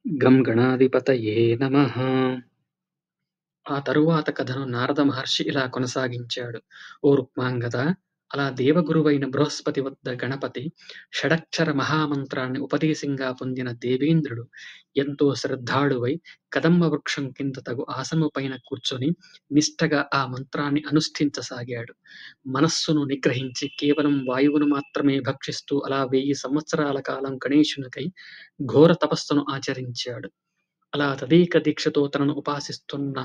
గం గణాధిపతయే నమః. ఆ తరువాత కథను నారద మహర్షి ఇలా కొనసాగించాడు. ఓ రుక్మాంగదా! అలా దేవగురువైన బృహస్పతి వద్ద గణపతి షడక్షర మహామంత్రాన్ని ఉపదేశంగా పొందిన దేవేంద్రుడు ఎంతో శ్రద్ధాళువై కదంబ వృక్షం కింద తగు ఆసనము పైన కూర్చొని నిష్ఠగా ఆ మంత్రాన్ని అనుష్ఠించసాగాడు. మనస్సును నిగ్రహించి కేవలం వాయువును మాత్రమే భక్షిస్తూ అలా 1000 సంవత్సరాల కాలం గణేశునికై ఘోర తపస్సును ఆచరించాడు. అలా తదేక దీక్షతో తనను ఉపాసిస్తున్న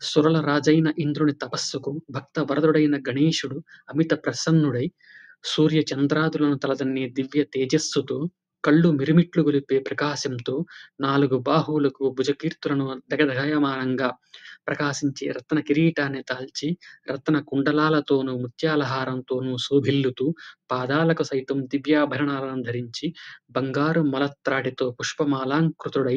సురల రాజైన ఇంద్రుని తపస్సుకు భక్త వరదుడైన గణేశుడు అమిత ప్రసన్నుడై సూర్య చంద్రాదులను తలదన్నే దివ్య తేజస్సుతో కళ్ళు మిరుమిట్లు గొలిపే ప్రకాశంతో 4 బాహువులకు భుజకీర్తులను దగదగయమానంగా ప్రకాశించే రత్న కిరీటాన్ని దాల్చి రత్న కుండలాలతోనూ ముత్యాల హారంతోనూ శోభిల్లుతూ పాదాలకు సైతం దివ్యాభరణాలను ధరించి బంగారు మలత్రాటితో పుష్పమాలాంకృతుడై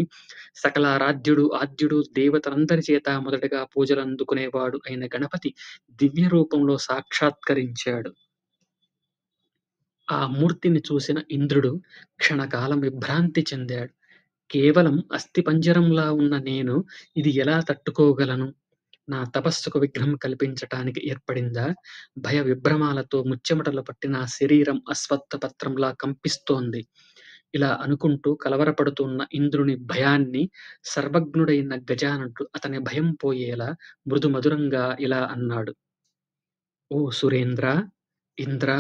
సకలారాధ్యుడు ఆద్యుడు దేవతలందరి చేత మొదటగా పూజలందుకునేవాడు అయిన గణపతి దివ్య రూపంలో సాక్షాత్కరించాడు. ఆ మూర్తిని చూసిన ఇంద్రుడు క్షణకాలం విభ్రాంతి చెందాడు. కేవలం అస్థిపంజరంలా ఉన్న నేను ఇది ఎలా తట్టుకోగలను? నా తపస్సుకు విఘ్నం కల్పించటానికి ఏర్పడిందా? భయ విభ్రమాలతో ముచ్చెమటలు పట్టిన నా శరీరం అశ్వత్థపత్రంలా కంపిస్తోంది. ఇలా అనుకుంటూ కలవరపడుతున్న ఇంద్రుని భయాన్ని సర్వజ్ఞుడైన గజాననుడు అతని భయం పోయేలా మృదుమధురంగా ఇలా అన్నాడు. ఓ సురేంద్రా! ఇంద్రా!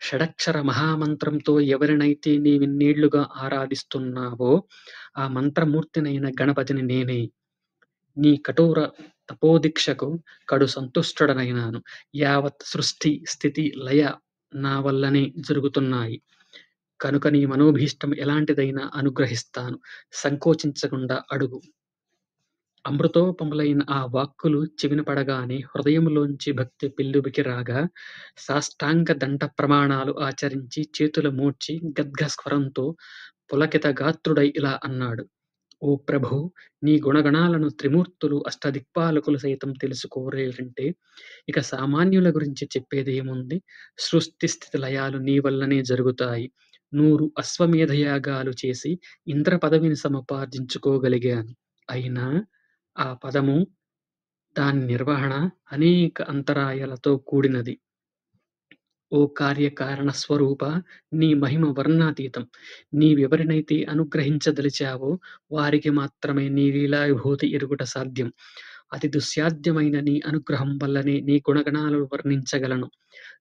షడక్షర మహామంత్రంతో ఎవరినైతే నీవిన్నేళ్లుగా ఆరాధిస్తున్నావో ఆ మంత్రమూర్తినైన గణపతిని నేనే. నీ కఠోర తపోదీక్షకు కడు సంతుష్టుడనైనాను. యావత్ సృష్టి, స్థితి, లయ నా వల్లనే జరుగుతున్నాయి. కనుక నీ మనోభీష్టం ఎలాంటిదైనా అనుగ్రహిస్తాను. సంకోచించకుండా అడుగు. అమృతోపములైన ఆ వాక్కులు చెవిన పడగానే హృదయములోంచి భక్తి పెల్లుబికి రాగా, సాష్టాంగ దండ ప్రమాణాలు ఆచరించి చేతులు మోడ్చి గద్గస్వరంతో పులకిత గాత్రుడై ఇలా అన్నాడు. ఓ ప్రభూ! నీ గుణగణాలను త్రిమూర్తులు అష్టదిక్పాలకులు సైతం తెలుసుకోలేరంటే ఇక సామాన్యుల గురించి చెప్పేదేముంది? సృష్టి స్థితి లయాలు నీ వల్లనే జరుగుతాయి. 100 అశ్వమేధయాగాలు చేసి ఇంద్ర పదవిని సముపార్జించుకోగలిగాను. అయినా ఆ పదము, దాని నిర్వహణ అనేక అంతరాయాలతో కూడినది. ఓ కార్యకారణ స్వరూప! నీ మహిమ వర్ణనాతీతం. నీవెవరినైతే అనుగ్రహించదలిచావో వారికి మాత్రమే నీ లీలావిభూతి ఎరుగుట సాధ్యం. అతి దుస్సాధ్యమైన నీ అనుగ్రహం వల్లనే నీ గుణగణాలను వర్ణించగలను.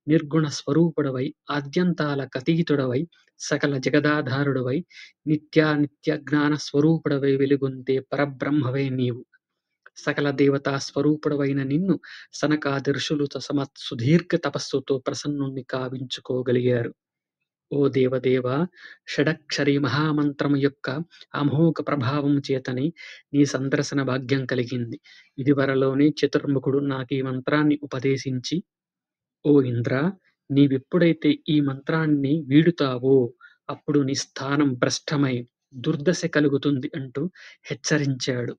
నిర్గుణ స్వరూపుడవై, ఆద్యంతాలకతీతుడవై, సకల జగదాధారుడవై, నిత్యానిత్య జ్ఞాన స్వరూపుడవై వెలుగొందే పరబ్రహ్మవే నీవు. సకల దేవతా స్వరూపుడవైన నిన్ను సనకాది ఋషులు సుదీర్ఘ తపస్సుతో ప్రసన్నుణ్ణి కావించుకోగలిగారు. ఓ దేవదేవ! షడక్షరి మహామంత్రము యొక్క అమోఘ ప్రభావం చేతనే నీ సందర్శన భాగ్యం కలిగింది. ఇదివరలోనే చతుర్ముఖుడు నాకీ మంత్రాన్ని ఉపదేశించి, ఓ ఇంద్రా! నీవెప్పుడైతే ఈ మంత్రాన్ని వీడుతావో అప్పుడు నీ స్థానం భ్రష్టమై దుర్దశ కలుగుతుంది అంటూ హెచ్చరించాడు.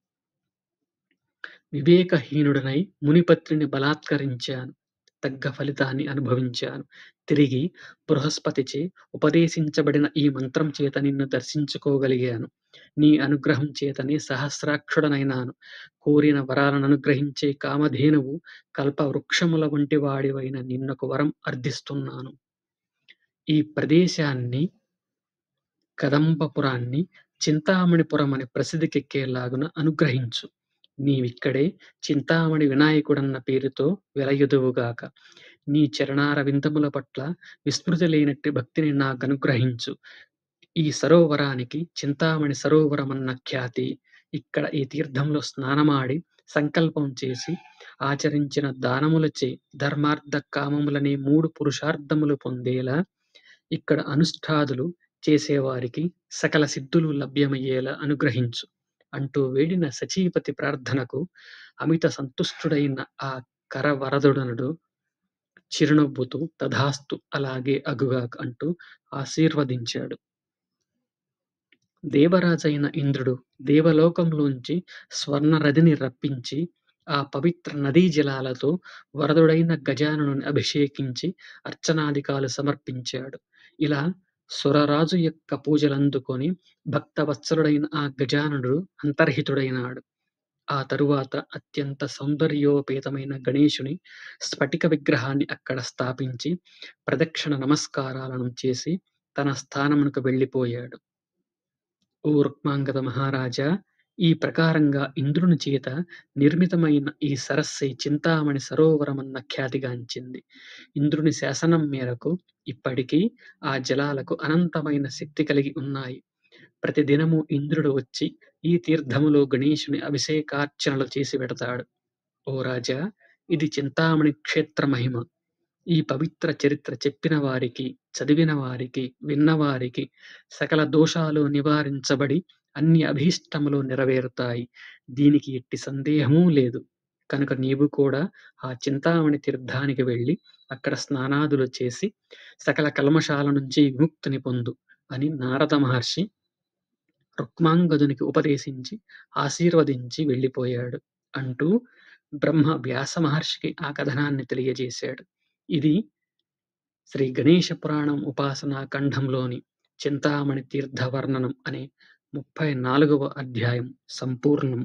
వివేకహీనుడనై మునిపత్నిని బలాత్కరించాను. తగ్గ ఫలితాన్ని అనుభవించాను. తిరిగి బృహస్పతిచే ఉపదేశించబడిన ఈ మంత్రం చేత నిన్ను దర్శించుకోగలిగాను. నీ అనుగ్రహం చేతనే సహస్రాక్షుడనైనాను. కోరిన వరాలననుగ్రహించే కామధేనువు కల్పవృక్షముల వంటి వాడివైన నిన్నొక వరం అర్థిస్తున్నాను. ఈ ప్రదేశాన్ని, కదంబపురాన్ని చింతామణిపురమని ప్రసిద్ధికెక్కేలాగున అనుగ్రహించు. నీవిక్కడే చింతామణి వినాయకుడన్న పేరుతో వెలయుదువుగాక. నీ చరణారవిందముల పట్ల విస్మృతి లేనట్టి భక్తిని నాకనుగ్రహించు. ఈ సరోవరానికి చింతామణి సరోవరమన్న ఖ్యాతి. ఇక్కడ ఈ తీర్థంలో స్నానమాడి సంకల్పం చేసి ఆచరించిన దానములచే ధర్మార్థ కామములనే 3 పురుషార్థములు పొందేలా ఇక్కడ అనుష్ఠాదులు చేసేవారికి సకల సిద్ధులు లభ్యమయ్యేలా అనుగ్రహించు అంటూ వేడిన శచీపతి ప్రార్థనకు అమిత సంతుష్టుడైన ఆ కరవరదుడనుడు చిరునవ్వుతూ తథాస్తు అలాగే అగుగాక అంటూ ఆశీర్వదించాడు. దేవరాజైన ఇంద్రుడు దేవలోకంలోంచి స్వర్ణరథిని రప్పించి ఆ పవిత్ర నదీ జలాలతో వరదుడైన గజాననుని అభిషేకించి అర్చనాదికాలు సమర్పించాడు. ఇలా సురరాజు యొక్క పూజలందుకొని భక్తవత్సలుడైన ఆ గజాననుడు అంతర్హితుడైనాడు. ఆ తరువాత అత్యంత సౌందర్యోపేతమైన గణేశుని స్ఫటిక విగ్రహాన్ని అక్కడ స్థాపించి ప్రదక్షిణ నమస్కారాలను చేసి తన స్థానమునకు వెళ్ళిపోయాడు. ఓ రుక్మాంగద మహారాజా! ఈ ప్రకారంగా ఇంద్రుని చేత నిర్మితమైన ఈ సరస్సే చింతామణి సరోవరమన్న ఖ్యాతిగాంచింది. ఇంద్రుని శాసనం మేరకు ఇప్పటికీ ఆ జలాలకు అనంతమైన శక్తి కలిగి ఉన్నాయి. ప్రతిదినము ఇంద్రుడు వచ్చి ఈ తీర్థములో గణేశుని అభిషేకార్చనలు చేసి వెడతాడు. ఓ రాజా! ఇది చింతామణి క్షేత్ర మహిమ. ఈ పవిత్ర చరిత్ర చెప్పిన వారికి, చదివిన వారికి, విన్నవారికి సకల దోషాలు నివారించబడి అన్ని అభీష్టములు నెరవేరుతాయి. దీనికి ఎట్టి సందేహమూ లేదు. కనుక నీవు కూడా ఆ చింతామణి తీర్థానికి వెళ్ళి అక్కడ స్నానాదులు చేసి సకల కల్మషాల నుంచి విముక్తిని పొందు అని నారద మహర్షి రుక్మాంగదునికి ఉపదేశించి ఆశీర్వదించి వెళ్ళిపోయాడు అంటూ బ్రహ్మ వ్యాస మహర్షికి ఆ కథనాన్ని తెలియజేశాడు. ఇది శ్రీ గణేష పురాణం ఉపాసనా ఖండంలోని చింతామణి తీర్థ వర్ణనం అనే 34వ అధ్యాయం సంపూర్ణం.